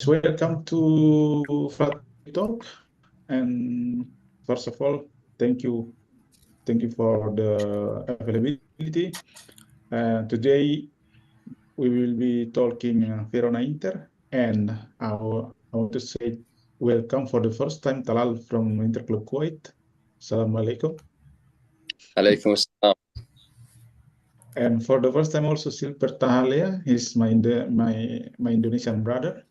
welcome to Flat Talk. And first of all, thank you for the availability. Today we will be talking Verona Inter, and I want to say welcome for the first time Talal from Inter Club Kuwait. Assalamualaikum. Alaikum assalam. And for the first time also Silver Tahalia, he's my Indonesian brother.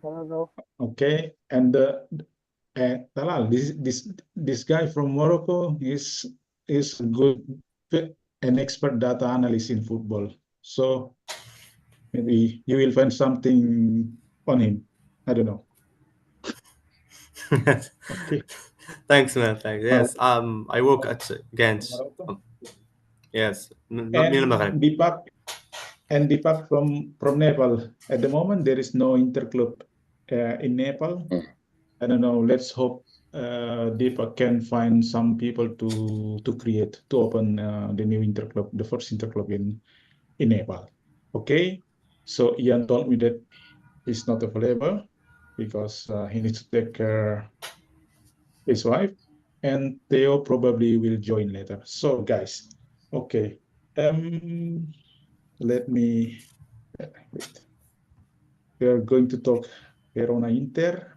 Hello. Okay, and Talal, this guy from Morocco is good, an expert data analyst in football. So maybe you will find something on him. I don't know. Okay. Thanks, man. Thanks. Yes. I work at Ghent. Morocco. Yes. And Maghreb. Deepak from Nepal. At the moment, there is no interclub in Nepal. I don't know. Let's hope Deepak can find some people to open the new interclub, the first interclub in Nepal. Okay. So Ian told me that he's not available because he needs to take care his wife, and Theo probably will join later. So guys, okay. Let me wait. We are going to talk Verona Inter.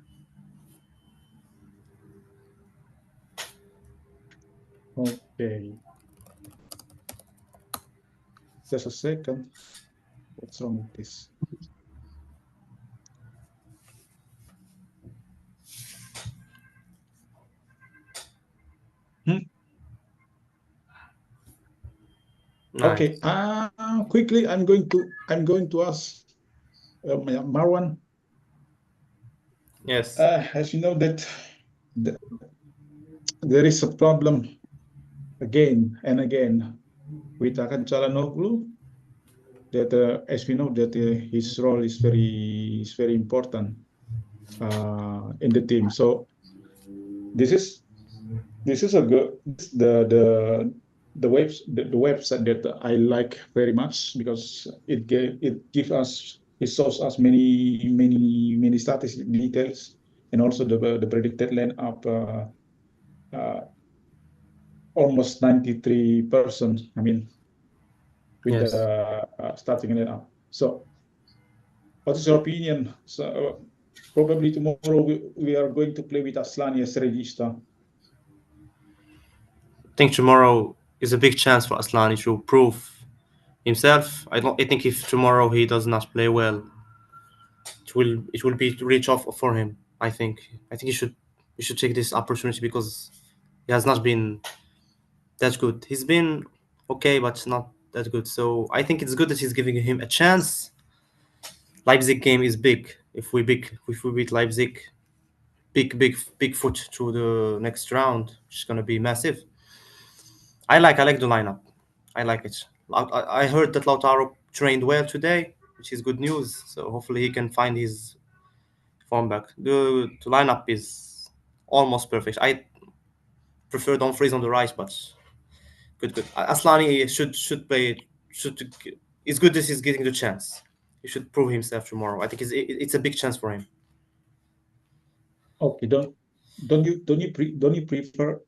Okay. Just a second. What's wrong with this? Nice. Okay. Quickly, I'm going to ask Marwan. Yes. As you know that there is a problem again and again with Akan Çalhanoğlu. That as we know that his role is very important in the team. So this is a good the website that I like very much because it shows us many statistic details and also the predicted lineup almost 93%. I mean, with Yes. the starting lineup. So, what is your opinion? So, probably tomorrow we are going to play with Aslani as regista. I think tomorrow is a big chance for Aslani to prove himself. I think if tomorrow he does not play well, it will be reach off for him. I think he should take this opportunity because he has not been that good. He's been okay, but not that good. So I think it's good that he's giving him a chance. Leipzig game is big. If we beat Leipzig, big foot to the next round, which is gonna be massive. I like the lineup. I like it. I heard that Lautaro trained well today, which is good news. So hopefully he can find his form back. The lineup is almost perfect. I prefer Dumfries on the right, but good. Aslani should play. It's good that he's getting the chance. He should prove himself tomorrow. I think it's a big chance for him. Okay, don't you prefer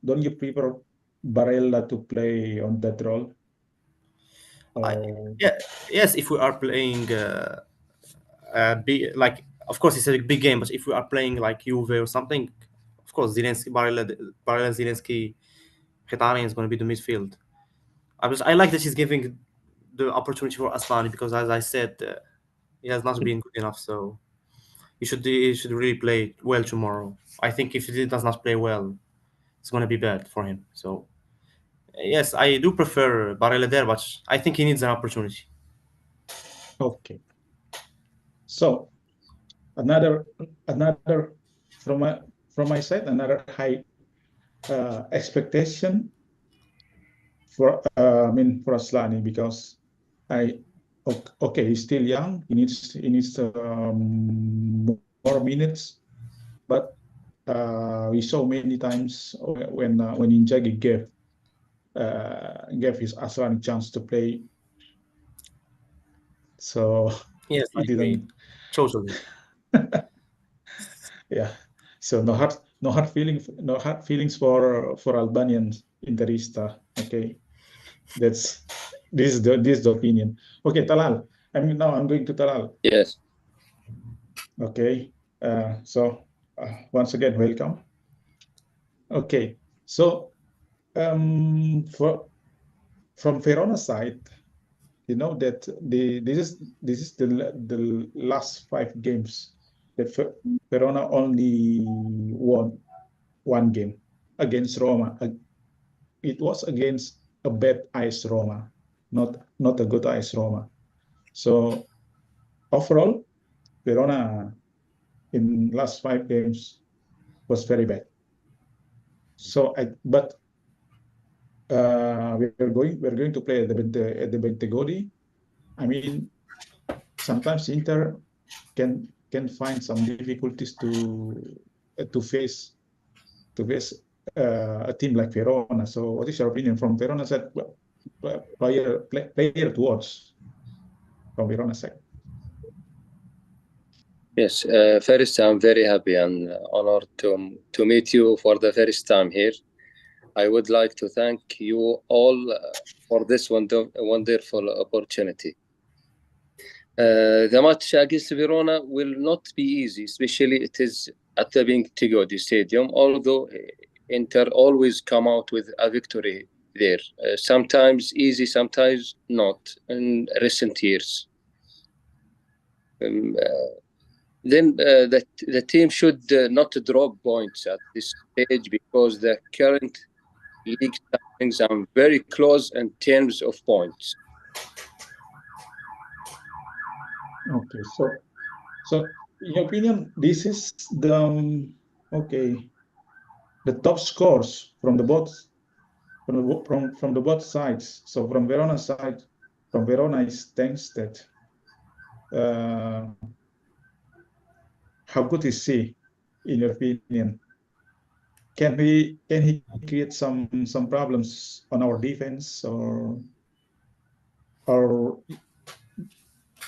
Barella to play on that role? Yes, if we are playing like, of course it's a big game, but if we are playing like Juve or something, of course Barella, Zelensky, Mkhitaryan is going to be the midfield. I like that he's giving the opportunity for Aslani because, as I said, he has not been good enough. So he should really play well tomorrow. I think if he does not play well, it's going to be bad for him. So yes, I do prefer Barella there, but I think he needs an opportunity. Okay. So another from my side, another high expectation for for Aslani because okay, he's still young. He needs more minutes, but we saw many times when Inzaghi gave his Aslani chance to play. So Yes, he I agree. didn't. Totally. Yeah. So no hard feelings for Albanians Interista. Okay, that's this is the opinion. Okay, Talal. I'm going to Talal. Yes. Okay. So once again, welcome. Okay. So from Verona side, you know that this is the last 5 games that Verona only won one game against Roma. It was against a bad ice Roma, not a good ice Roma. So overall, Verona in last 5 games was very bad. So but we're going to play at the Bentegodi. I mean, sometimes Inter can find some difficulties to face a team like Verona. So, what is your opinion from Verona side? Well, player to watch from Verona side. Yes. First, I'm very happy and honored to meet you for the first time here. I would like to thank you all for this wonderful opportunity. The match against Verona will not be easy, especially it is at the Bentegodi Stadium, although Inter always come out with a victory there. Sometimes easy, sometimes not in recent years. Then the team should not drop points at this stage because the current league standings are very close in terms of points. Okay, so in your opinion, this is the okay the top scores from the both from the both sides. So from Verona side, from Verona is thanks that uh, how good is he in your opinion? Can he create some problems on our defense, or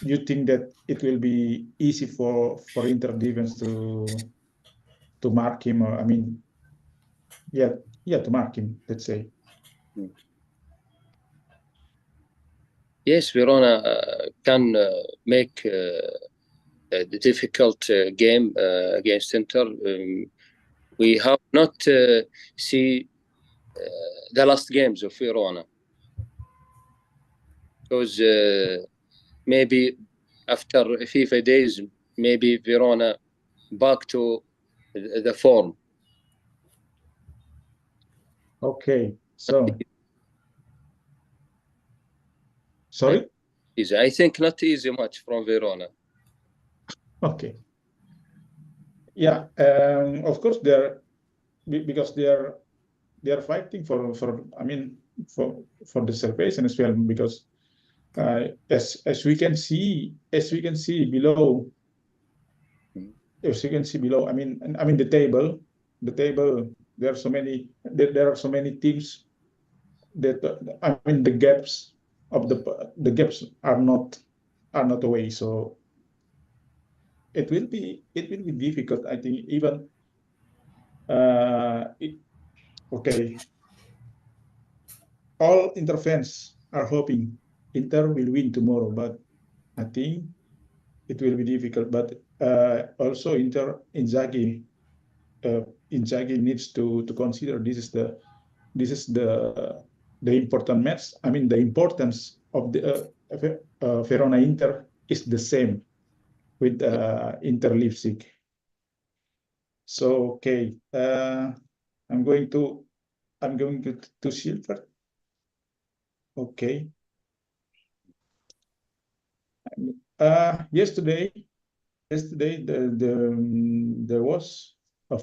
you think that it will be easy for Inter defense to mark him, or I mean, yeah, to mark him, let's say. Yes, Verona can make the difficult game against Inter. We have not see the last games of Verona because maybe after FIFA days, maybe Verona back to the form. Okay, so sorry. Easy. I think not easy much from Verona. Okay, yeah, of course because they are fighting for I mean for the salvation as well, because as we can see below, I mean the table, there are so many teams that I mean the gaps are not away. So it will be difficult, I think, even okay, all Inter fans are hoping Inter will win tomorrow, but I think it will be difficult. But also Inzaghi needs to consider this is the important match. I mean, the importance of the Verona Inter is the same with Inter Leipzig. So okay, I'm going to Silver. Okay. Yesterday there was a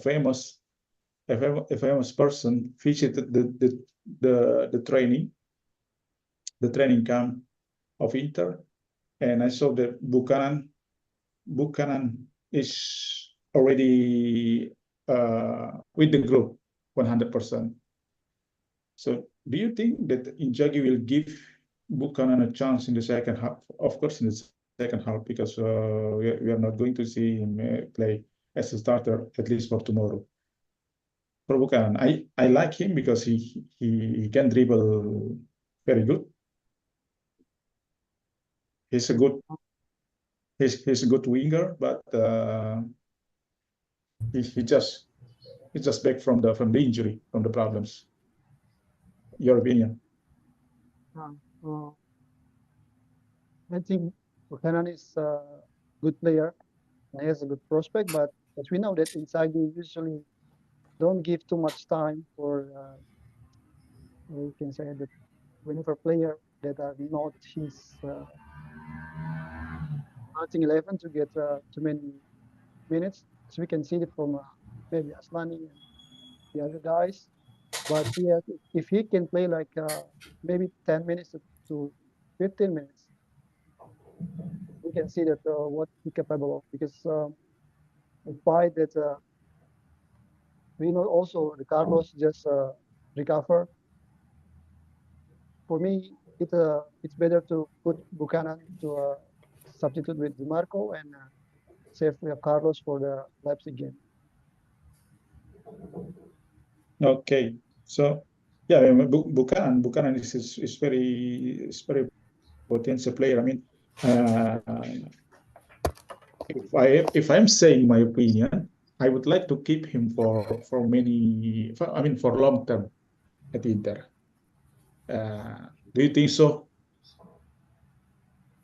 a famous person visited the training camp of Inter, and I saw that Buchanan is already with the group 100%. So do you think that Inzaghi will give Buchanan a chance in the second half? Of course, in the second second half because we are not going to see him play as a starter at least for tomorrow. For Buchanan, I like him because he can dribble very good. He's a good he's a good winger, but he just he's just back from the injury, from the problems. Your opinion? Uh, uh, I think Buchanan is a good player. He has a good prospect, but we know that Inzaghi usually don't give too much time for you can say that whenever player that are not his starting 11 to get too many minutes. So we can see it from maybe Aslani and the other guys. But yeah, if he can play like maybe 10 minutes to 15 minutes, we can see that what he capable of. Because despite that, we know also the Carlos just recover. For me, it's better to put Buchanan to substitute with DiMarco and save Carlos for the Leipzig game. Okay, so yeah, Buchanan is very potential player. I mean, if I'm saying my opinion, I would like to keep him for long term at Inter. Do you think so?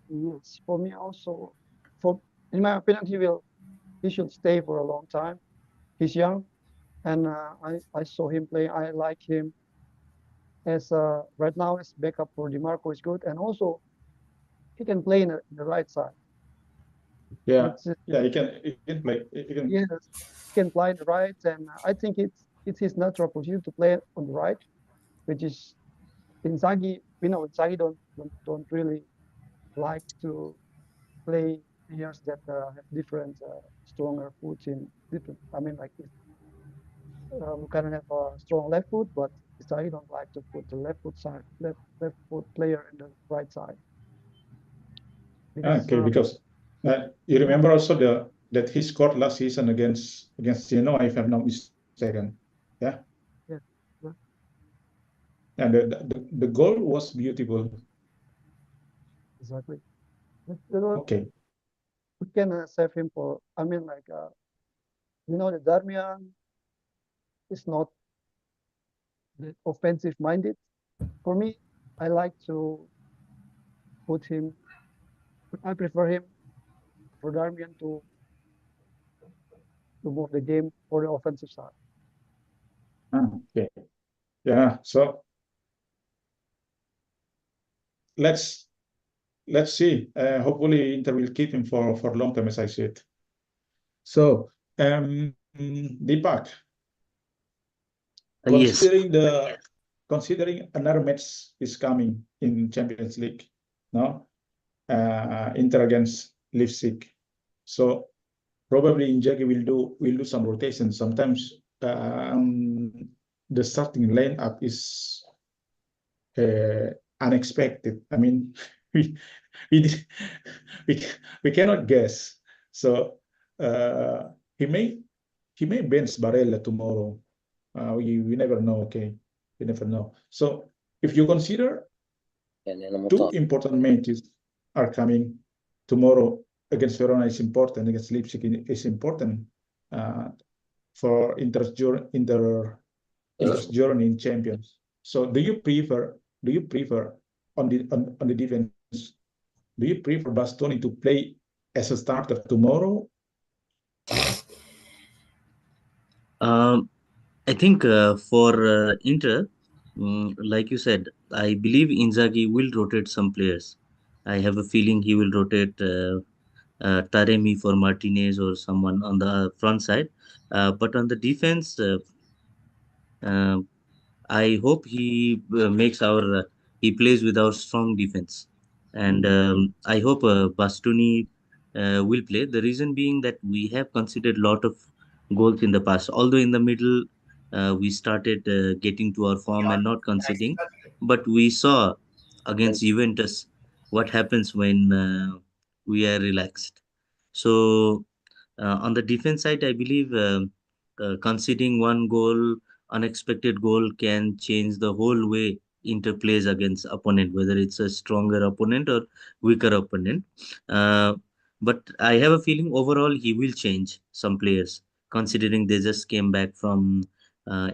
Yes, for me also, for in my opinion, he should stay for a long time. He's young, and I saw him play. I like him as right now as backup for Dimarco is good, and also he can play in the right side. Yeah, It's yeah, he can play. He can. yes, he can play in the right, and I think it's his natural position to play on the right, which is Inzaghi. We know Inzaghi don't really like to play players that have different stronger foot in different. I mean, like if Buchanan have a strong left foot, but Isai don't like to put the left foot player in the right side because Okay, because you yeah, remember also that he scored last season against Genoa, if I'm not mistaken. Yeah, yeah, yeah, and the goal was beautiful. exactly. But Okay, we can save him for. I mean, like the Darmian is not the offensive minded. For me, I like to put him. I prefer him for Darmian to move the game for the offensive side. okay, yeah. So let's let's see. Hopefully, Inter will keep him for long term, as I said. So, Deepak, Yes. considering another match is coming in Champions League, no, Inter against Leipzig. So probably Inzaghi will do some rotation. Sometimes the starting lineup is uh, unexpected. I mean, we we did- we, we cannot guess. So uh, he may he may bench Barella tomorrow. We never know. Okay, we never know. So if you consider يعني أنا two مطالب. important matches are coming tomorrow against Verona is important, against Leipzig is important uh, for Inter's journey in Champions. So do you prefer on the defense? Do you prefer Bastoni to play as a starter tomorrow? Um, I think for Inter, like you said, I believe Inzaghi will rotate some players. I have a feeling he will rotate Taremi for Martinez or someone on the front side. But on the defense, uh, I hope he plays with our strong defense, and I hope Bastoni will play. The reason being that we have conceded a lot of goals in the past. Although in the middle we started getting to our form and not conceding, but we saw against Juventus what happens when we are relaxed. So on the defense side, I believe conceding one goal, unexpected goal, can change the whole way Inter plays against opponent, whether it's a stronger opponent or weaker opponent. Uh, but I have a feeling overall he will change some players, considering they just came back from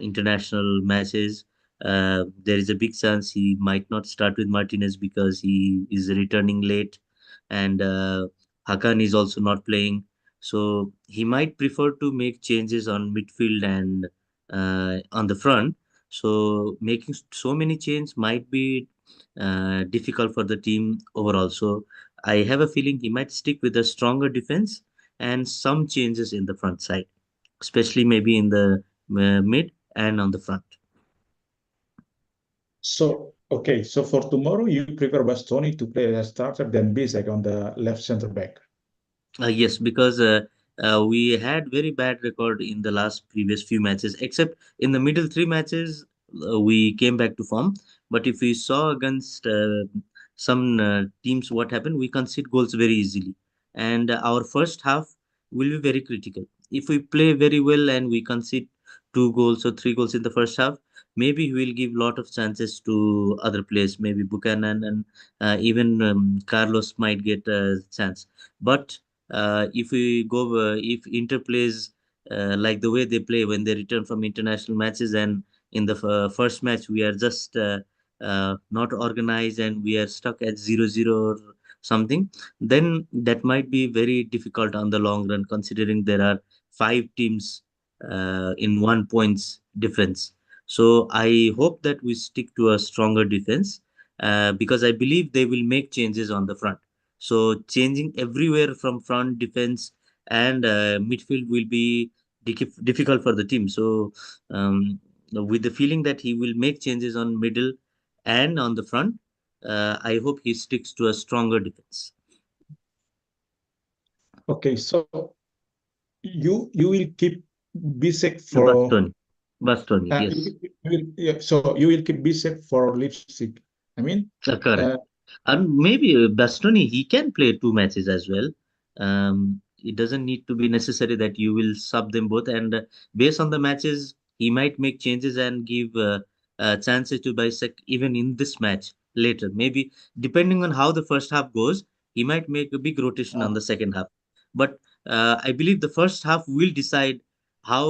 international matches. There is a big chance he might not start with Martinez because he is returning late, and Hakan is also not playing. So he might prefer to make changes on midfield and on the front. So making so many changes might be difficult for the team overall. So I have a feeling he might stick with a stronger defense and some changes in the front side, especially maybe in the mid and on the front. So, okay, so for tomorrow, you prefer Bastoni to play as starter than Bisek on the left center back. Yes, because we had very bad record in the last previous few matches, except in the middle three matches we came back to form. But if we saw against some teams what happened, we concede goals very easily, and our first half will be very critical. If we play very well and we concede two goals or three goals in the first half, maybe we will give lot of chances to other players. Maybe Buchanan and even Carlos might get a chance, but if we go if Inter plays like the way they play when they return from international matches, and in the first match we are just not organized and we are stuck at 0-0 or something, then that might be very difficult on the long run, considering there are five teams in 1 points difference. So I hope that we stick to a stronger defense, because I believe they will make changes on the front. So changing everywhere from front, defense, and midfield will be difficult for the team. So with the feeling that he will make changes on middle and on the front, I hope he sticks to a stronger defense. Okay, so you will keep Bisek for Bastoni, Bastoni, yes. yeah, so you will keep Bisek for Leipzig. I mean, Correct. uh, And maybe Bastoni, he can play two matches as well. It doesn't need to be necessary that you will sub them both. And based on the matches, he might make changes and give chances to Bisek even in this match later. Maybe depending on how the first half goes, he might make a big rotation on the second half. But I believe the first half will decide how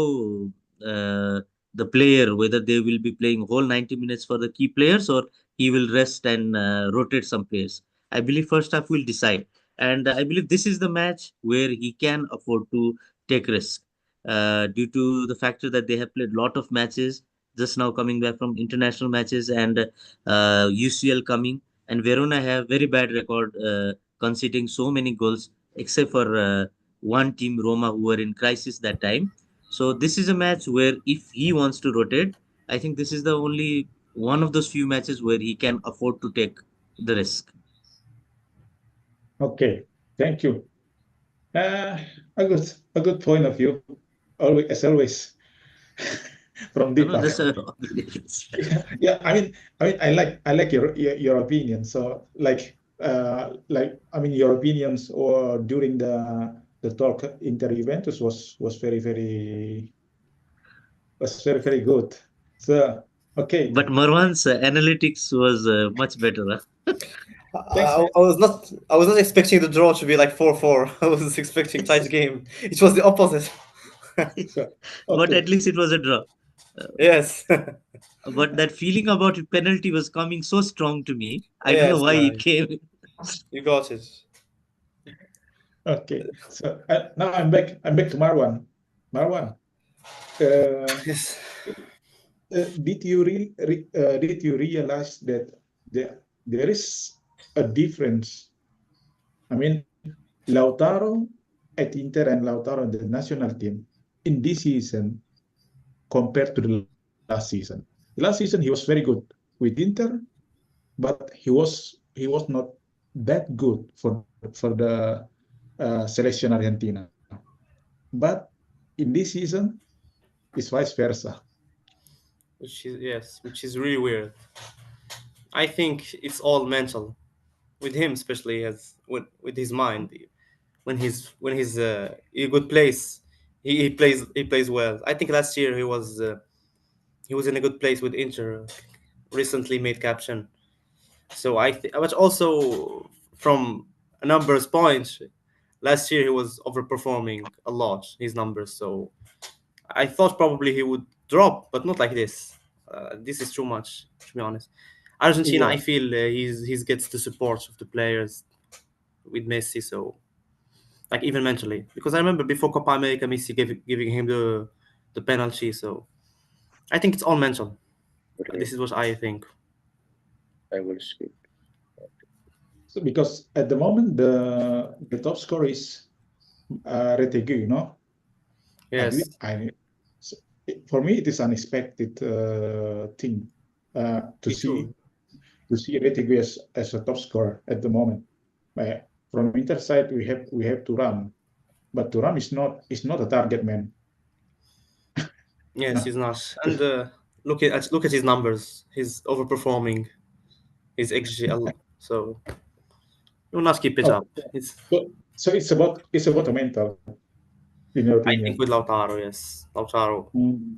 the player, whether they will be playing whole 90 minutes for the key players, or he will rest and rotate some players. I believe first half will decide, and I believe this is the match where he can afford to take risk, due to the factor that they have played lot of matches just now coming back from international matches, and UCL coming, and Verona have very bad record conceding so many goals, except for one team, Roma, who were in crisis that time. So this is a match where if he wants to rotate, I think this is the only one of those few matches where he can afford to take the risk. okay, thank you. Uh, a good point of view. Always, as always, from I know Deepak. that's a Yeah, I like your opinion. So I mean your opinions or during the talk inter Juventus was very good. So okay, but Marwan's analytics was much better. Huh? thanks I was not. I was not expecting the draw to be like 4-4. I was expecting tight man. game. It was the opposite. So But at okay, least it was a draw. Yes. But that feeling about penalty was coming so strong to me. I don't know Yes, why it came. you got it. okay. So now I'm back. I'm back to Marwan. Marwan, uh, Yes. did you realize that there is a difference? I mean, Lautaro at Inter and Lautaro at the national team in this season compared to the last season. Last season he was very good with Inter, but he was not that good for the selection Argentina. But in this season, it's vice versa. Which is really weird. I think it's all mental. with him, especially as with his mind. When he's in a good place, he plays well. I think last year he was in a good place with Inter, recently made captain. So but also from a numbers point, last year he was overperforming a lot his numbers. So I thought probably he would drop, but not like this. This is too much, to be honest. Argentina, I Yeah. feel he's gets the support of the players with Messi, so like even mentally, because I remember before Copa America, Messi giving him the penalty. So I think it's all mental. Okay, This is what I think. I will speak. So because at the moment the top scorer is Retegu, you know. Yes, So for me it is unexpected thing to me see too. Retegu as a top scorer at the moment. From Inter side we have Thuram, but Thuram is not a target man. Yes, No. he's not. And look at his numbers. He's overperforming his XG. So you will not keep it Okay. up. It's So it's about a mental, in your I think opinion. with Lautaro, yes, Lautaro Mm.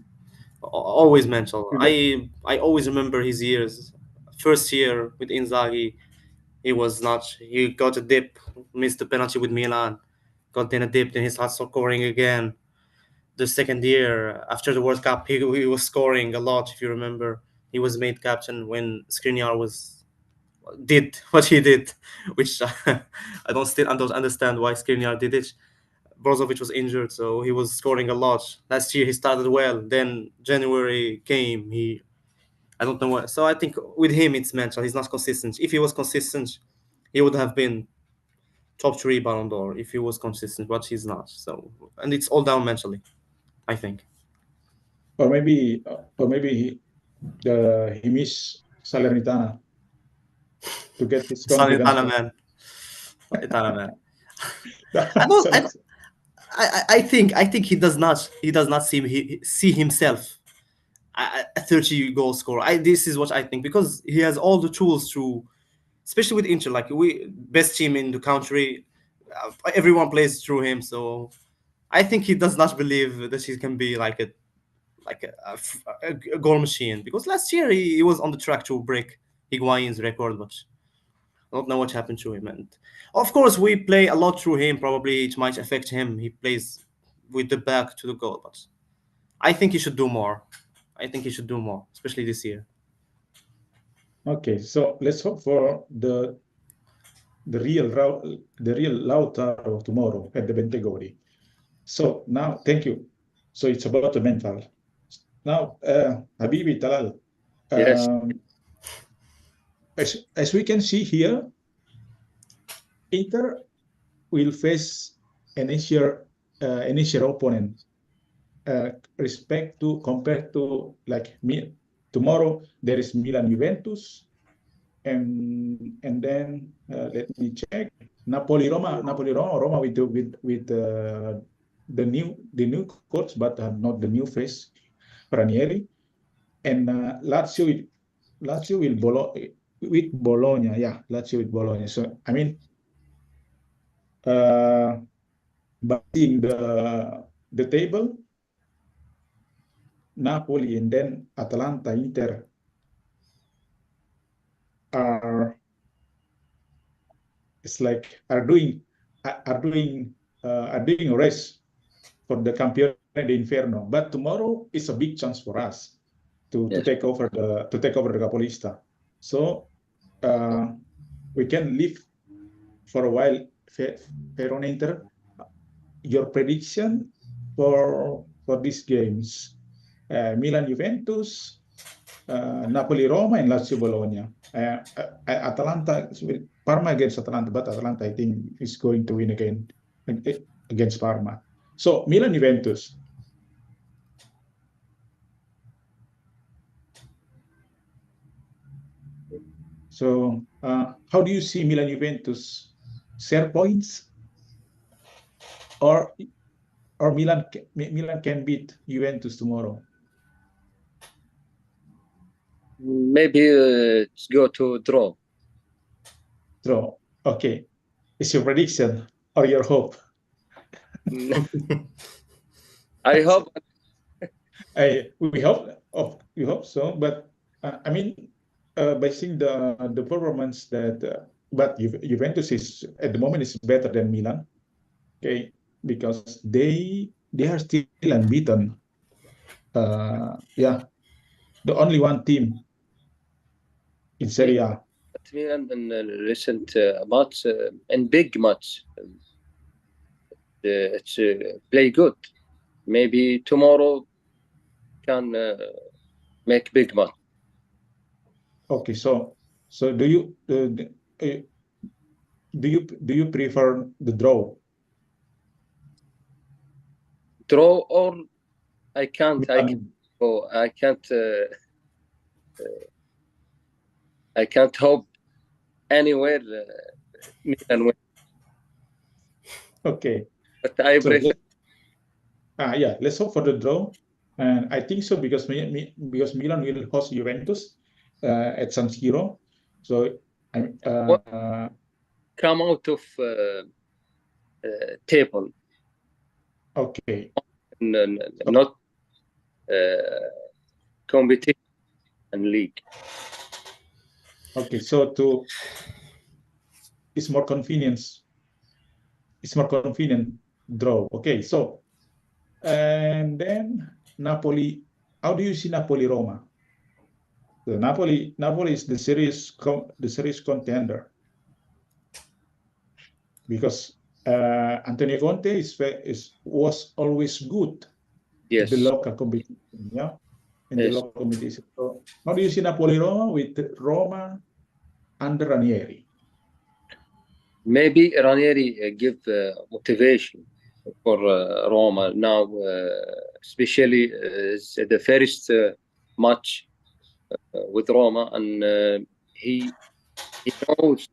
always mental. Because- I always remember his years. First year with Inzaghi, he was not. He got a dip, missed the penalty with Milan, got then a dip, then he started scoring again. The second year after the World Cup, he was scoring a lot. If you remember, he was made captain when Skriniar did what he did, which I don't understand why Skriniar did it. Brozovic was injured, so he was scoring a lot. Last year he started well. Then January came. I don't know what. So I think with him it's mental. He's not consistent. If he was consistent, he would have been top three Ballon d'Or. If he was consistent, but he's not. So and it's all down mentally, I think. or maybe he missed Salernitana to get his confidence Salernitana back. man, Salernitana man. I don't. So, I think he does not see himself a 30 goal scorer. This is what I think because he has all the tools to, especially with Inter, like we best team in the country. Everyone plays through him, so I think he does not believe that he can be a goal machine. Because last year he was on the track to break Higuain's record, but I don't know what happened to him. And of course, we play a lot through him. Probably it might affect him. He plays with the back to the goal, but I think he should do more. I think he should do more, especially this year. okay, so let's hope for the real Lautaro tomorrow at the Bentegodi. So now, thank you. So it's about the mental. Now, Habibi Talal, Yes, as we can see here, Inter will face an easier opponent compared to like me. Tomorrow there is Milan Juventus, and then let me check Napoli Roma with the new coach, but not the new face Ranieri, and Lazio will with Bologna. Yeah, Lazio with Bologna. So I mean, uh, by seeing the table, Napoli and then Atalanta, Inter are it's like are doing a race for the Campione d'Inferno. But tomorrow is a big chance for us to yes. take over the Capolista. So we can live for a while. Verona Inter, your prediction for these games: Milan Juventus, Napoli Roma, and Lazio Bologna. Atalanta, Parma against Atalanta, but Atalanta I think is going to win again against Parma. So Milan Juventus. So how do you see Milan Juventus? Share points, or Milan can beat Juventus tomorrow? Maybe go to draw. Draw. Okay. Is your prediction or your hope? I hope. We hope so. But I mean, by seeing the performance that, but Juventus is at the moment is better than Milan. Okay, because they are still unbeaten. Yeah, the only one team in Serie A. But Milan in recent match, in big match, it's play good. Maybe tomorrow can make big match. Okay, so do you do you prefer the draw? Draw or I can't. Oh, I can't hope anywhere Milan win. Okay, But I so prefer. yeah, let's hope for the draw, and I think so because because Milan will host Juventus at San Siro, so I'm Come out of table, okay. not competition and league. Okay, so it's more convenience. It's more convenient draw. Okay, so and then Napoli. How do you see Napoli Roma? The Napoli is the series contender because Antonio Conte was always good in the Yes. local competition. Yeah, in the Yes. local competition. So how do you see Napoli Roma with Roma under Ranieri? Maybe Ranieri give motivation for Roma now, especially the first match with Roma, and he knows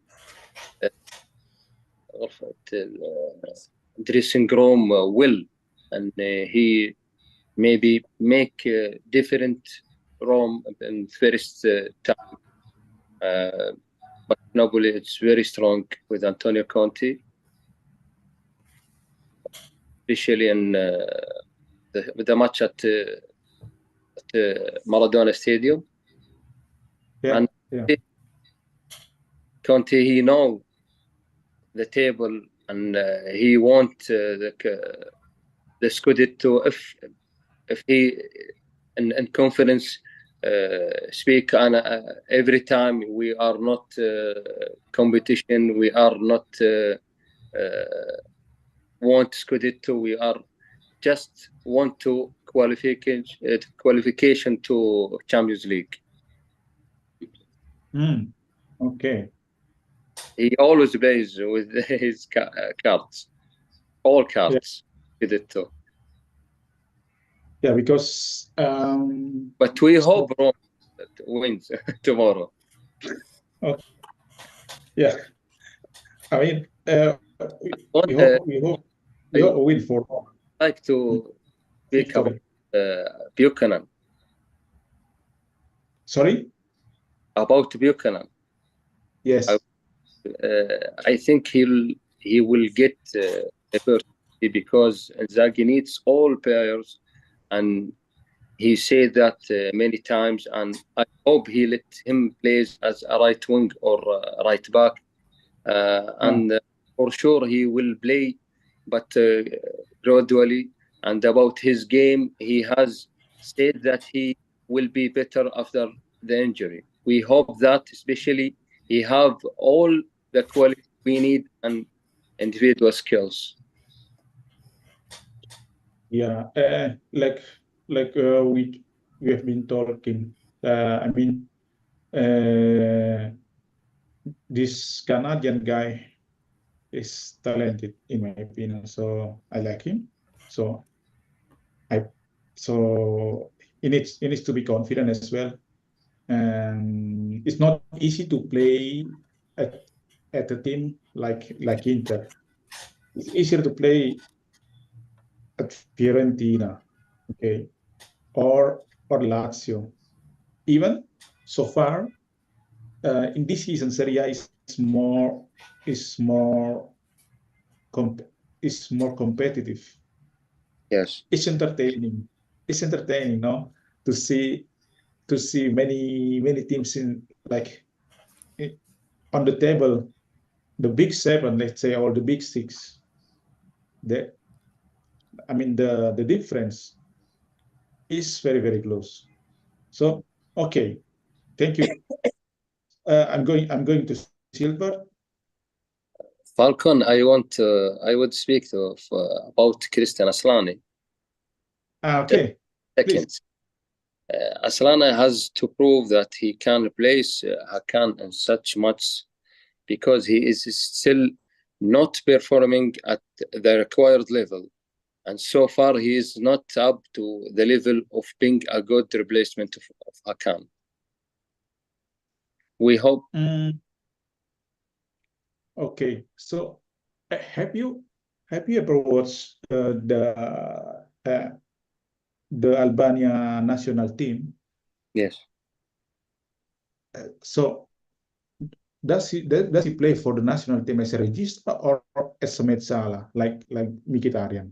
dressing room well, and he maybe make different Rome in first time. But Napoli, it's very strong with Antonio Conte, especially in the match at Maradona Stadium. Yeah, And yeah. Conte, he know the table, and he want the Scudetto if he in confidence speak, and every time we are not competition, we are not want Scudetto, we are just want to qualification to Champions League. Okay. He always plays with his cards, all cards. Scudetto. Yeah, because But we hope Rome wins tomorrow. okay. Yeah, I mean, we hope a win for Roma. Like to speak about Buchanan. Sorry? About Buchanan. Yes. I think he will get the opportunity because Inzaghi needs all players, and he said that many times, and I hope he let him play as a right wing or right back, and for sure he will play, but gradually. And about his game, he has said that he will be better after the injury. We hope that, especially, he have all the quality we need and individual skills. Yeah, like we have been talking. I mean, this Canadian guy is talented in my opinion, so I like him. So I so he needs to be confident as well. And it's not easy to play at a team like Inter. It's easier to play at Fiorentina, okay, or Lazio. Even so far, in this season, Serie A is more is more is more competitive. Yes. It's entertaining. It's entertaining, no, to see many teams in like on the table, the big seven, let's say, or the big six. The I mean the difference is very close. So okay, thank you. I'm going to Silver. Falcon, I would speak about Christian Aslani. Okay, Second, Aslani has to prove that he can replace Hakan in such much, because he is still not performing at the required level, and so far he is not up to the level of being a good replacement of Hakan. We hope. Okay, so have you ever watched the Albania national team? Yes. So does he play for the national team as a regista or as a mezzala like Mkhitaryan?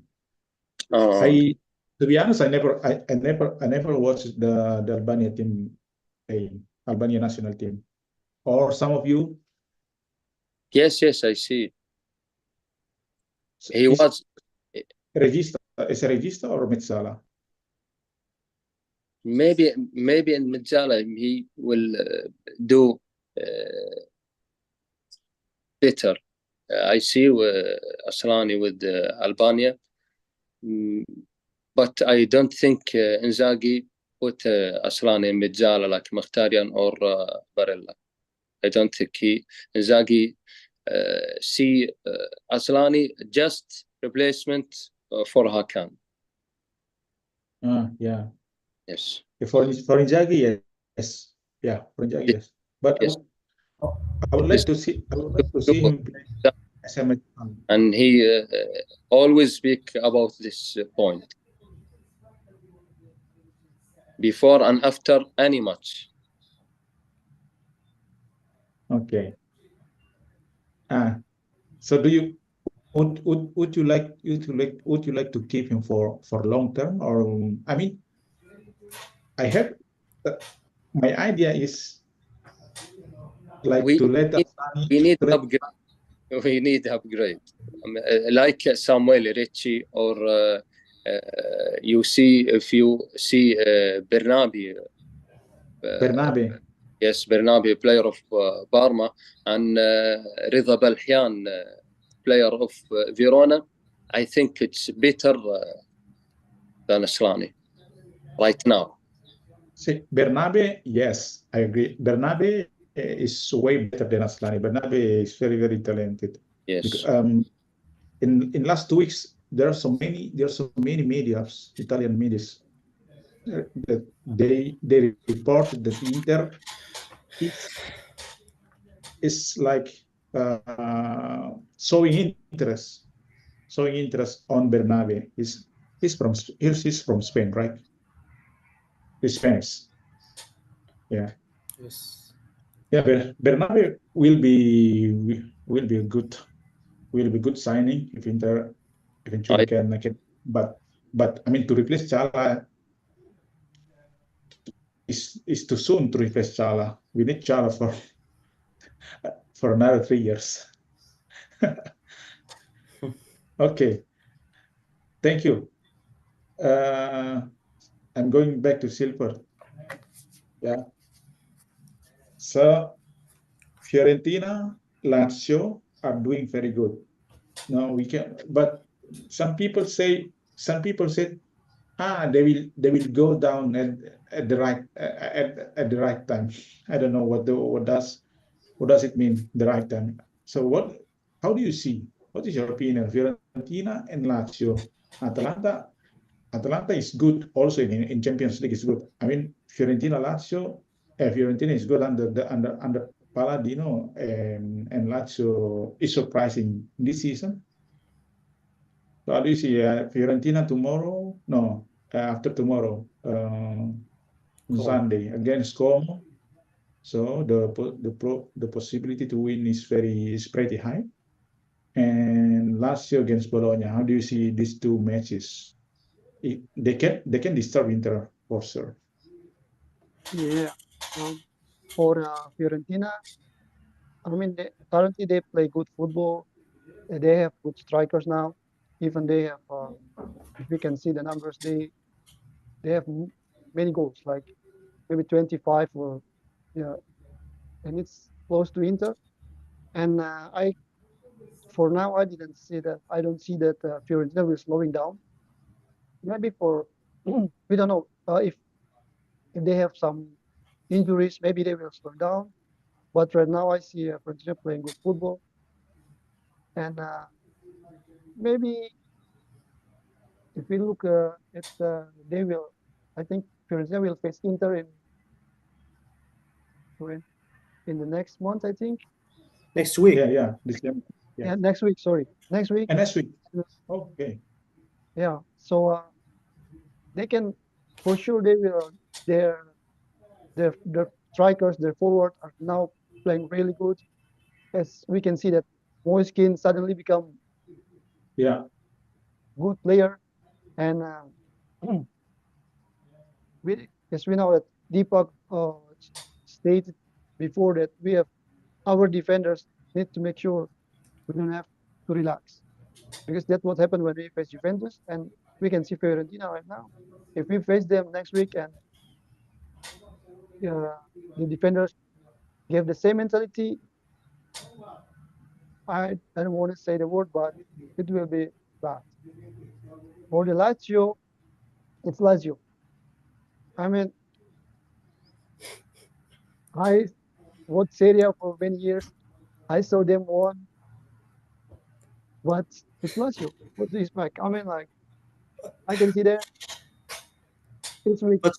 To be honest, I never watched the Albania team playing, Albania national team. Or some of you? Yes, I see. So he was regista, is a regista or mezzala? Maybe in Mezzala he will do better. I see Aslani with Albania, but I don't think Inzaghi put Aslani in Mezzala like Mkhitaryan or Barella. I don't think Inzaghi see Aslani just replacement for Hakan. Yeah. Yes. For Inzaghi, yes. Yeah, for Inzaghi, yes. But yes. I would like to see him play as a mezzala. And he always speak about this point before and after any match. Okay. So do you would you like to keep him for long term, or I mean, I have my idea is like we to let need upgrade. We need upgrade, like Samuel Ricci, or you see, if you see Bernabe. Bernabe. Yes, Bernabe, player of Parma, and Rida Balhian, player of Verona. I think it's better than Aslani right now. See, Bernabe, yes, I agree. Bernabe is way better than Aslani. Bernabe is very talented. Yes. Because, in last 2 weeks, there are so many medias, Italian medias, that they reported that Inter is like showing interest on Bernabe. He's from Spain, right? He's Spanish. Yeah. Yes. Yeah, Bernabe will be a good signing if Inter eventually can. But I mean, to replace Chala is too soon to replace Chala. We need Chala for another 3 years. Okay, thank you. I'm going back to Silver. Yeah. So Fiorentina, Lazio are doing very good. No, we can. But some people say they will go down at the right at the right time. I don't know what does it mean, the right time. So how do you see, what is your opinion? Fiorentina and Lazio. Atalanta is good also in Champions League is good. I mean, Fiorentina is good under Palladino, and Lazio is surprising this season. So how do you see Fiorentina tomorrow? No, after tomorrow, Sunday against Como. So the possibility to win is pretty high. And last year against Bologna, how do you see these two matches? They can disturb Inter for sure. Yeah. For Fiorentina, I mean, currently they play good football. They have good strikers now. Even they have, if we can see the numbers, they have many goals, like maybe 25 or yeah, and it's close to Inter. And I, for now, I didn't see that. I don't see that Fiorentina will slowing down. Maybe for we don't know if they have some injuries, maybe they will slow down. But right now, I see Fiorentina playing good football, and maybe if we look at they will, I think Fiorentina will face Inter in in the next month. I think Next week. Yeah, December. Yeah. yeah, next week. Sorry, next week. And next week. Okay. Yeah, so they can for sure they will their their strikers, their forward are now playing really good. As we can see that Moiskin suddenly become Yeah. good player, and as we know that Deepak stated before that we have our defenders need to make sure we don't have to relax because that's what happened when we face Juventus, and we can see Fiorentina right now. If we face them next week and uh, the defenders give the same mentality, I don't want to say the word, but it will be bad. For the Lazio, it's Lazio. I mean, I watched Serie A for many years. I saw them won, but it's Lazio. What do you expect? I mean, like, I can see that it's week But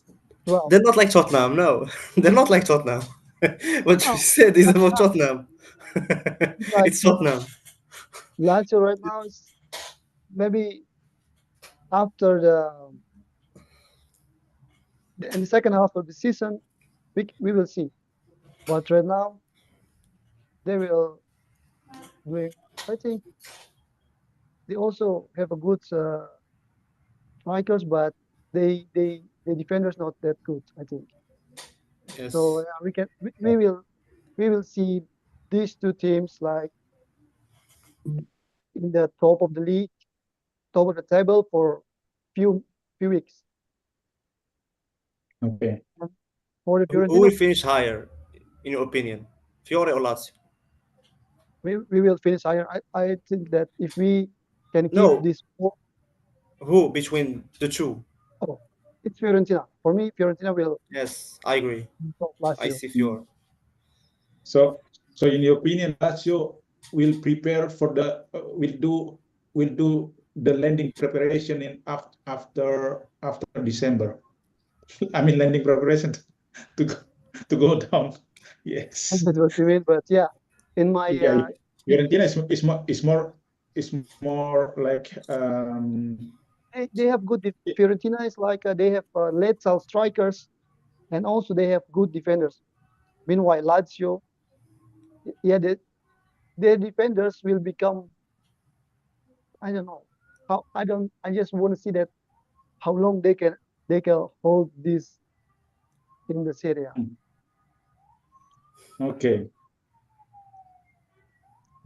12. they're not like Tottenham, no. They're not like Tottenham. What we No, said is right about now, Tottenham. it's like It's Tottenham. Lazio right now is maybe after in the second half of the season, we will see. But right now, they will doing. I think they also have a good strikers, but the defenders not that good. I think so. Yes. We will see these two teams like in the top of the league, top of the table for few weeks. Okay. And for the Who will Fiorentina, finish higher, in your opinion? Fiore or Lazio? we will finish higher. I think that if we can keep No, this, who between the two? oh, it's Fiorentina. For me, Fiorentina will Yes, I agree. top last I year. see Fiore. So, so in your opinion, Lazio will prepare for will do the landing preparation in after December. I mean, landing preparation to go, to go down. Yes. That's what you mean. But yeah, in my Yeah. Fiorentina is more like they have good. Fiorentina is like they have lethal strikers and also they have good defenders. Meanwhile, Lazio, yeah, their defenders will become. I don't know how. I don't. I just want to see that how long they can hold this in the Serie A. okay.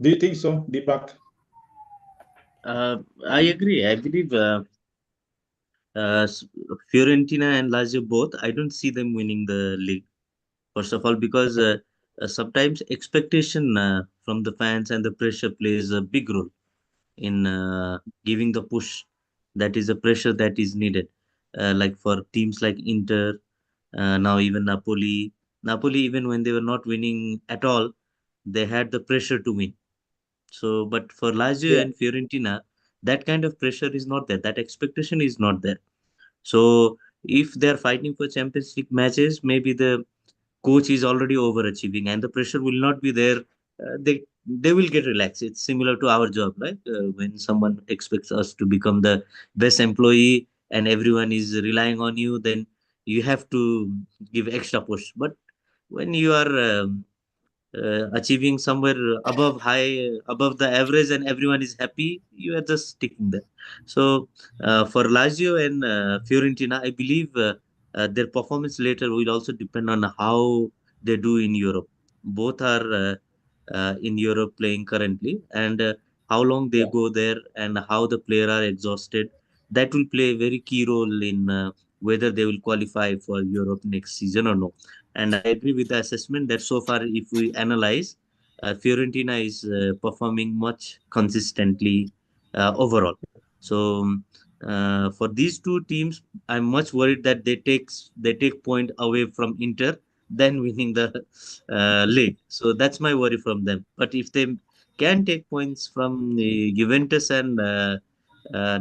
Do you think so, Deepak? I agree. I believe uh, Fiorentina and Lazio both. I don't see them winning the league. First of all, because sometimes expectation from the fans and the pressure plays a big role in giving the push. That is a pressure that is needed. Like for teams like Inter, now even Napoli. Napoli, even when they were not winning at all, they had the pressure to win. So, but for Lazio Yeah. and Fiorentina, that kind of pressure is not there. That expectation is not there. So, if they are fighting for Champions League matches, maybe the coach is already overachieving and the pressure will not be there. They will get relaxed. It's similar to our job, right? When someone expects us to become the best employee and everyone is relying on you, then you have to give extra push. But when you are achieving somewhere above the average and everyone is happy, you are just sticking there. So for Lazio and Fiorentina, I believe their performance later will also depend on how they do in Europe. Both are in Europe playing currently, and how long they Yeah. go there and how the player are exhausted, that will play a very key role in whether they will qualify for Europe next season or no. And I agree with the assessment that so far, if we analyze, Fiorentina is performing much consistently overall. So for these two teams, I'm much worried that they take point away from Inter than winning the league. So that's my worry from them. But if they can take points from Juventus and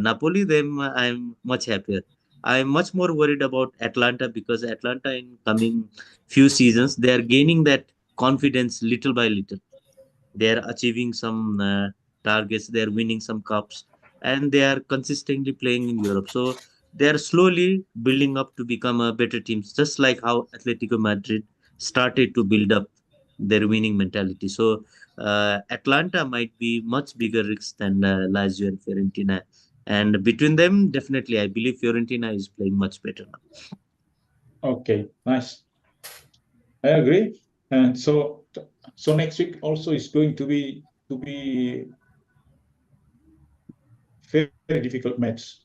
Napoli, then I'm much happier. I'm much more worried about Atlanta because Atlanta in coming few seasons they are gaining that confidence little by little. They are achieving some targets, they are winning some cups, and they are consistently playing in Europe. So they are slowly building up to become a better team, just like how Atletico Madrid started to build up their winning mentality. So Atlanta might be much bigger risk than Lazio and Fiorentina. And between them, definitely, I believe Fiorentina is playing much better now. Okay, nice. I agree. And so next week also is going to be very difficult match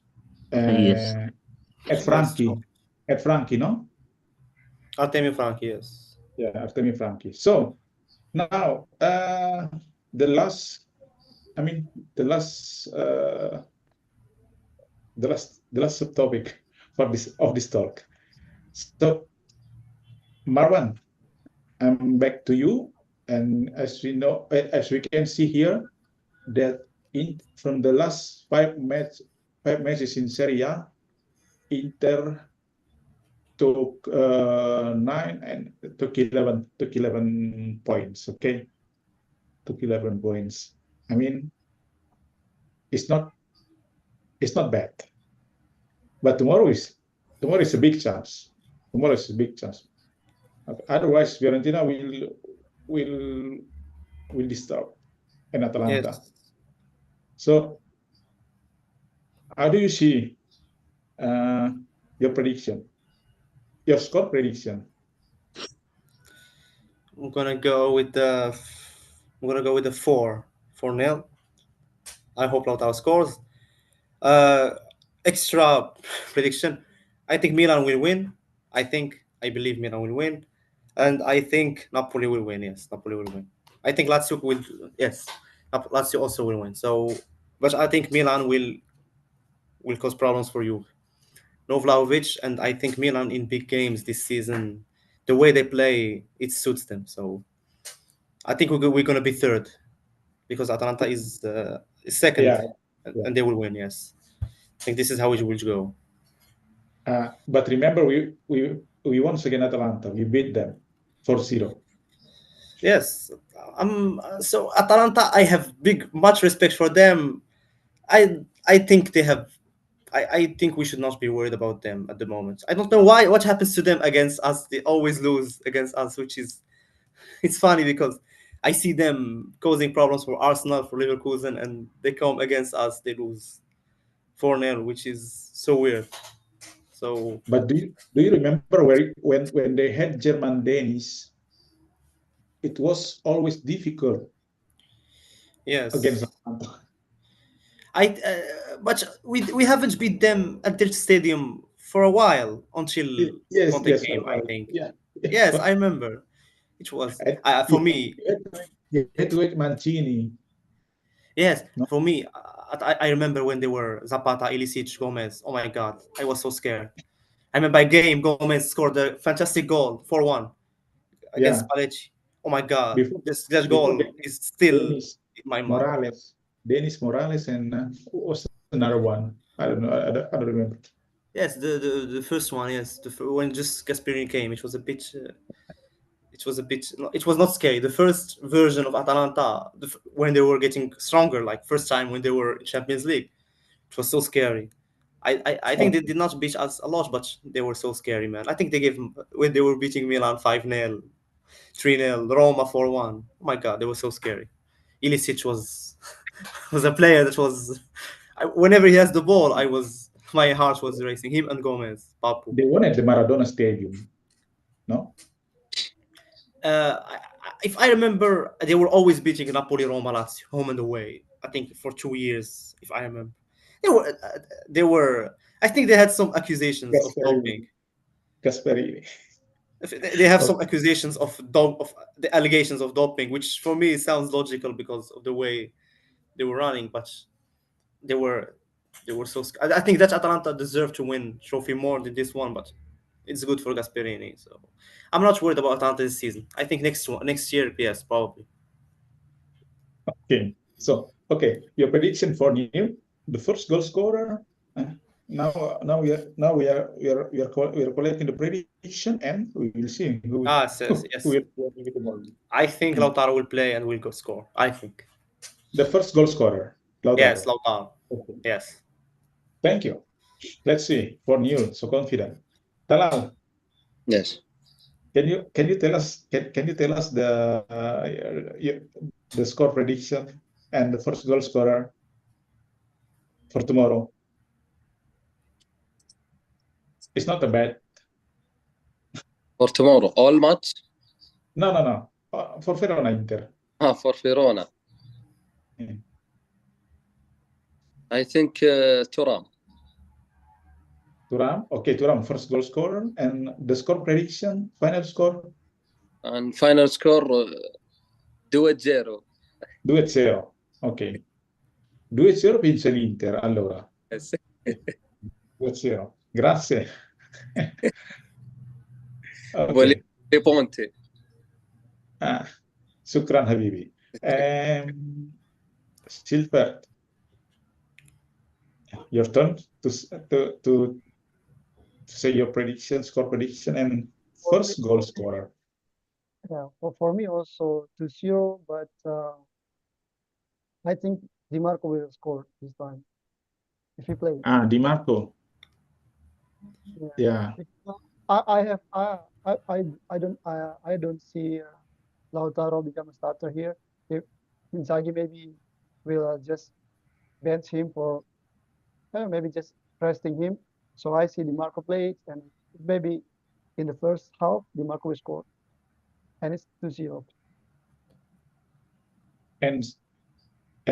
Yes. uh, at Yes, true. Frankie, no? Artemio Franchi, yes. Yeah, Artemi Frankie. So now the last, I mean, the last subtopic for this talk. So Marwan, I'm back to you, and as we can see here, that in from the last five matches in Serie A, Inter took 9 and took 11 points. Okay, took 11 points. I mean, it's not it's not bad, but tomorrow is a big chance. Tomorrow is a big chance. Otherwise, Fiorentina will will disturb in Atalanta. Yes. So, how do you see uh, your prediction, your score prediction? I'm gonna go with the I'm gonna go with the 4-0. I hope Lautaro scores. Uh, extra prediction. I think Milan will win. I believe Milan will win, and I think Napoli will win. Yes, Napoli will win. I think Lazio will. Yes, Lazio also will win. So, but I think Milan will cause problems for you. No Vlahovic, and I think Milan in big games this season, the way they play, it suits them. So I think we're gonna be third because Atalanta is second, Yeah, yeah. and they will win. Yes, I think this is how it will go. But remember, we once again Atalanta. We beat them 4-0. Yes, so Atalanta. I have much respect for them. I think they have. I think we should not be worried about them at the moment. I don't know why. What happens to them against us? They always lose against us, which is it's funny because I see them causing problems for Arsenal, for Leverkusen, and they come against us, they lose 4-0, which is so weird. So But do you remember when they had German Danish, it was always difficult against yes, Atalanta. but we haven't beat them at their stadium for a while until Yes, Conte yes, came. I think. yeah, yes. Yes, But I remember. It was you, for me. you had to wait Mancini. Yes, No, for me. I remember when they were Zapata, Ilicic, Gomez. Oh my God, I was so scared. I remember by game Gomez scored a fantastic goal 4-1 against yeah. Spalletti. Oh my God, Before this that before goal is still Dennis in my mind. Morales, Dennis Morales, and who was another one? I don't know. I don't remember. Yes, the first one. Yes, when just Gasperini came, it was a bit. It was a bit. No, it was not scary. The first version of Atalanta, when they were getting stronger, like first time when they were in Champions League, it was so scary. I think they Okay. did not beat us a lot, but they were so scary, man. I think they gave when they were beating Milan 5-0. 3-0, Roma 4-1. Oh my God, they were so scary. Ilicic was was a player that was. Whenever he has the ball, my heart was racing. Him and Gomez, Papu. They won at the Maradona Stadium, no? If I remember, they were always beating Napoli, Roma, Lazio, home and away. I think for 2 years, if I remember, they were. They were. I think they had some accusations of doping. Gasperini. They have some accusations of the allegations of doping, which for me sounds logical because of the way they were running, but they were they were so. I think that Atalanta deserved to win trophy more than this one, but it's good for Gasperini. So I'm not worried about Atalanta this season. I think next year, yes, probably. Okay. So, okay, your prediction for Neil, the first goal scorer. Now we are collecting the prediction, and we will see who Yes. who will win the ball. I think Lautaro will play and will go score. I think. The first goal scorer, Yes, Lautaro. Lautaro. Okay. Yes. Thank you. Let's see for Neil. So confident. Talal, Yes. can you tell us the score prediction and the first goal scorer for tomorrow? It's not a bad. For tomorrow, all match? No. For Verona Inter. For Verona. Yeah. I think Turam. Turam. Okay, Turam, first goal scorer. And the score prediction, final score? And final score 2-0. 2-0. Ok. 2-0 vince l'Inter, allora. Yes. 2-0. Grazie. Volley Ok. Ponte. Ah, shukran Habibi. Silbert, your turn to say your prediction, score prediction, and first goal scorer. Yeah, for me also 2-0, but I think Di Marco will score this time if he plays. Di Marco. Yeah. I don't see Lautaro become a starter here. If Inzaghi maybe will just bench him for maybe just resting him. So I see Di Marco play and maybe in the first half Di Marco will score, and it's 2-0. And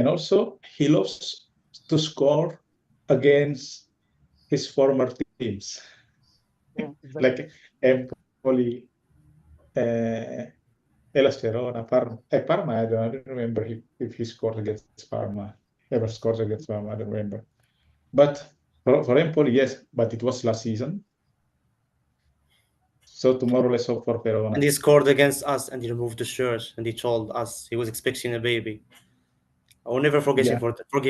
also he loves to score against his former teams. Yeah, exactly. Like Empoli, Hellas Verona, Parma. Parma, I don't remember if he scored against Parma. Ever scored against Parma, I don't remember. But for Empoli, yes, but it was last season. So tomorrow let's hope for Verona. And he scored against us, and he removed the shirt, and he told us he was expecting a baby. I will never forgive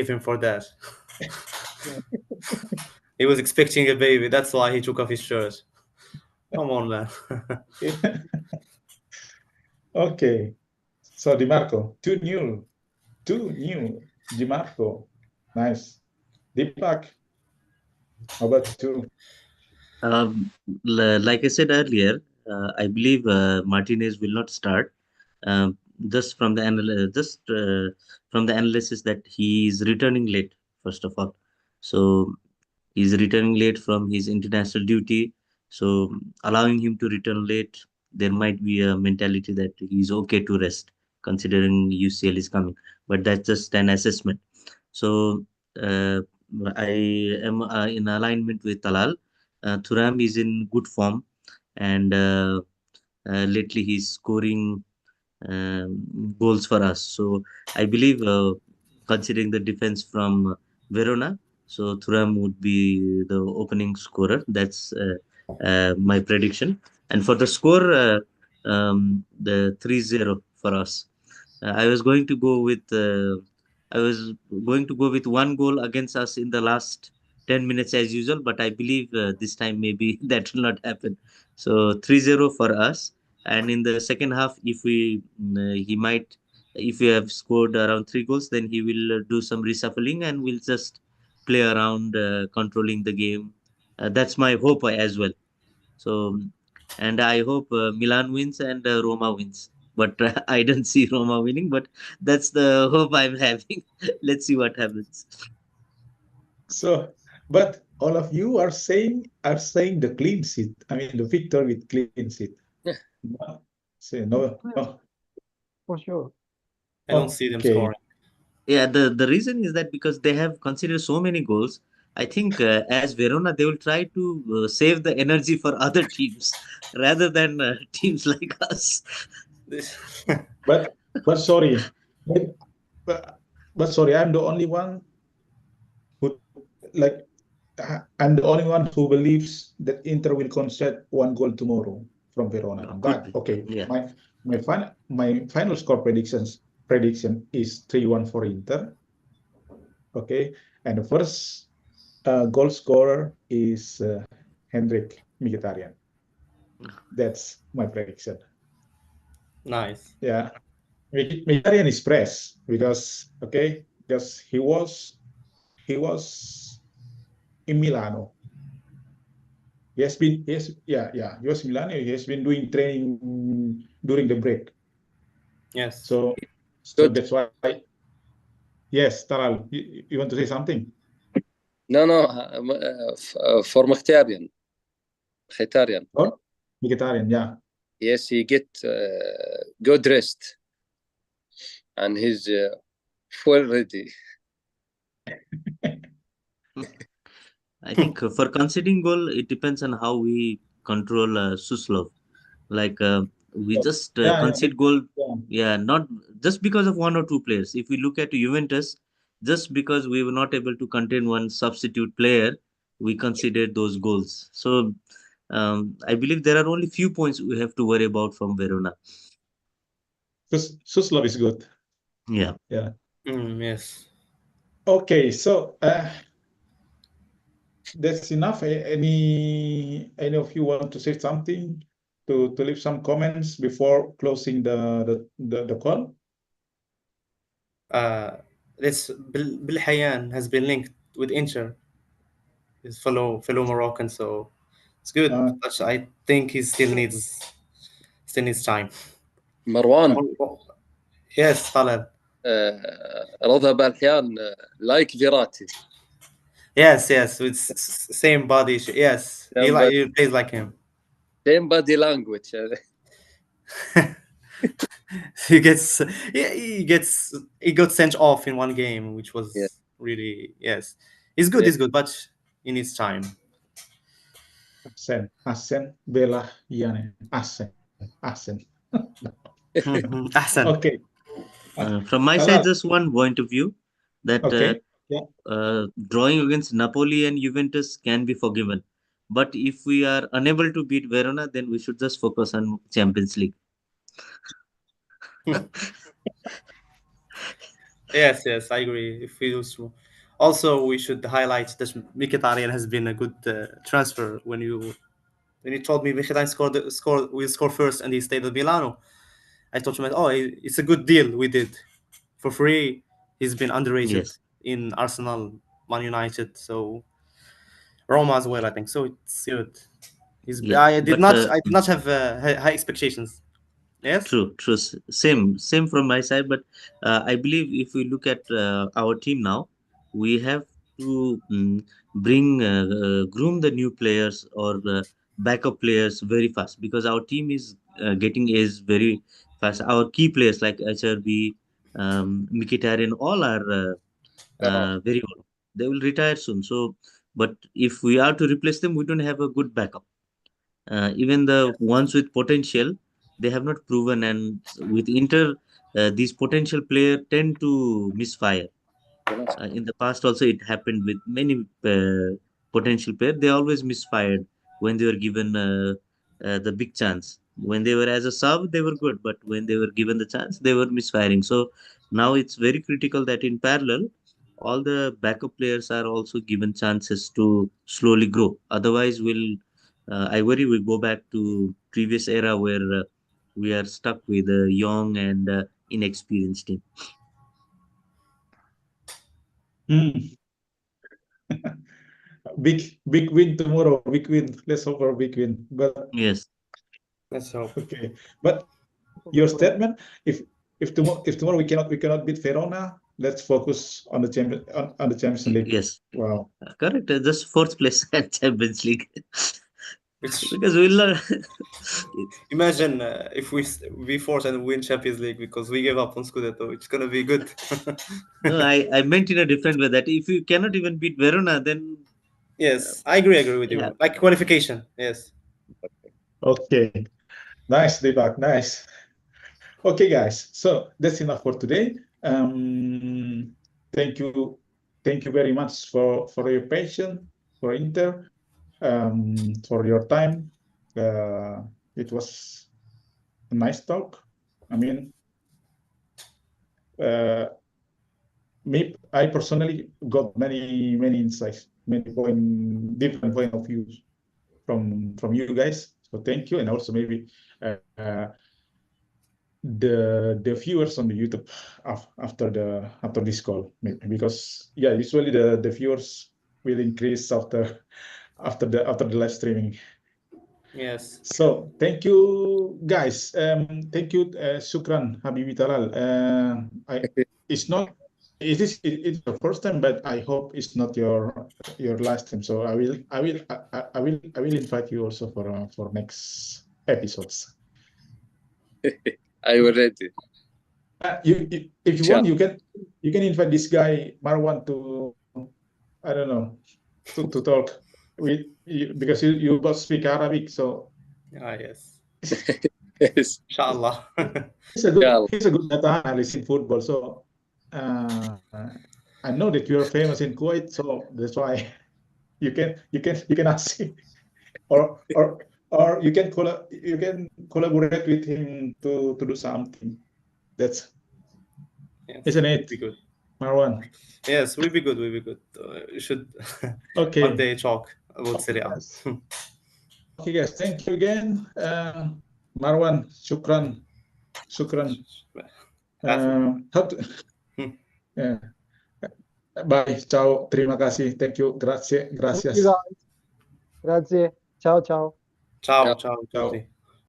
him for that. He was expecting a baby. That's why he took off his shirt. Come on, man. Okay. So Di Marco, two new. Di Marco. Nice. Deepak, how about you? Like I said earlier, I believe Martinez will not start. Um, just from the analysis that he is returning late, first of all. So he's returning late from his international duty. So allowing him to return late, there might be a mentality that he's okay to rest, considering UCL is coming. But that's just an assessment. So uh, I am in alignment with Talal. Thuram is in good form, and lately he's scoring goals for us. So I believe, considering the defense from Verona, so Thuram would be the opening scorer. That's my prediction. And for the score, the 3-0 for us. I was going to go with one goal against us in the last 10 minutes as usual, but I believe this time maybe that will not happen. So 3-0 for us. And in the second half, if we have scored around 3 goals, then he will do some reshuffling and we'll just play around, controlling the game. That's my hope as well. So and I hope Milan wins and Roma wins. But I don't see Roma winning. But that's the hope I'm having. Let's see what happens. So, but all of you are saying the clean sheet. I mean, the victor with clean sheet. No, say no, Yeah, no. for sure. I don't see them Okay. scoring. Yeah, the reason is that because they have considered so many goals. I think as Verona, they will try to save the energy for other teams rather than teams like us. This- But but sorry, but, but sorry, I'm the only one who like I'm the only one who believes that Inter will concede one goal tomorrow from Verona. Could But be. okay, Yeah. my final score prediction is 3-1 for Inter. Okay, and the first goal scorer is Hendrik Mkhitaryan. That's my prediction. nice. Yeah, Mkhitaryan is fresh because he was in Milano. He was in Milano. He has been doing training during the break. Yes. So Good. that's why. Yes, Taral, you want to say something? No, no, for Mkhitaryan. Mkhitaryan. Or Mkhitaryan, yeah. Yes, he get good rest and he's full ready. I think for conceding goal, it depends on how we control Suslov. Like we just Yeah, concede goal, yeah. yeah, not just because of one or two players. If we look at Juventus, just because we were not able to contain one substitute player, we conceded those goals. So I believe there are only few points we have to worry about from Verona. Suslov is good. Yeah. Yeah. Yes. Okay, so that's enough. Any of you want to say something to leave some comments before closing the call? Uh, this Bilhayan has been linked with Inter, his fellow Moroccan, so it's good. Uh, But I think he still needs time. Marwan, Yes, Talal. رضا بالحيان like Virati. Yes, with same body. Yes, he Same body, he plays like him. same body language. he gets he got sent off in one game, which Yeah, was really yes. He's good. yeah, He's good, but he needs time. Asen, Bella, Yane, Asen. Ahsan. Okay. From my Talal, side, just one point of view that okay. Yeah. drawing against Napoli and Juventus can be forgiven. But if we are unable to beat Verona, then we should just focus on Champions League. Yes, I agree. If we lose, also we should highlight that Mkhitaryan has been a good transfer. When you told me Mkhitaryan will score first and he stayed at Milano, I thought to myself, oh, it's a good deal we did for free. He's been underrated Yes, in Arsenal, Man United, so Roma as well. I think so. It's good. yeah. I did But not I did not have high expectations. Yes. true. Same from my side. But I believe if we look at our team now, we have to bring groom the new players or backup players very fast because our team is getting age very fast. Our key players like HRB, Mkhitaryan, all are Ferran. very old. They will retire soon. So, but if we are to replace them, we don't have a good backup. Even the ones with potential, they have not proven. And with Inter, these potential players tend to misfire. In the past, also it happened with many potential players. They always misfired when they were given the big chance. When they were as a sub, they were good, but when they were given the chance, they were misfiring. So now it's very critical that in parallel, all the backup players are also given chances to slowly grow. Otherwise, I worry we go back to previous era where we are stuck with a young and inexperienced team. Hmm. Big win tomorrow. Big win. Let's hope for a big win. But Yes. Let's hope. Okay, but your statement, if tomorrow we cannot beat Verona, let's focus on the Champions League. Yes, Wow. correct. Just fourth place at Champions League. Which Because we'll not. imagine if we force and win Champions League because we gave up on Scudetto. It's gonna be good. No, I meant in a different way that if you cannot even beat Verona, then Yes, I agree with yeah. you. Like qualification. Yes. Okay. Nice, Deepak. Nice. Okay, guys. So that's enough for today. Thank you. Thank you very much for your patience, for Inter, for your time. It was a nice talk. I mean, I personally got many insights, different point of views from you guys. So thank you, and also maybe uh, the viewers on the YouTube after this call, because yeah, usually the viewers will increase after the live streaming. Yes. So thank you, guys. Thank you, Shukran, Habibi Talal. It's not. It's your first time, but I hope it's not your last time. So I will invite you also for next episodes. I will ready. If you want, you can invite this guy Marwan to, I don't know, to talk with you, because you both speak Arabic, so Yes. Yes. Inshallah. he's a good data analyst in football. So I know that you are famous in Kuwait, so that's why you can ask him, or you can collaborate with him to do something. That's Yes. isn't Will it, be good. Marwan? Yes, we'll be good. We'll be good. You should Okay. one day talk about Serie A. Yes. Okay, guys. Thank you again, Marwan. Shukran. How to, yeah. Bye. Ciao. Terima kasih. Thank you. Grazie. Thank you Gracias. guys. Grazie. Ciao, ciao. Ciao, Ciao. ciao, tutti.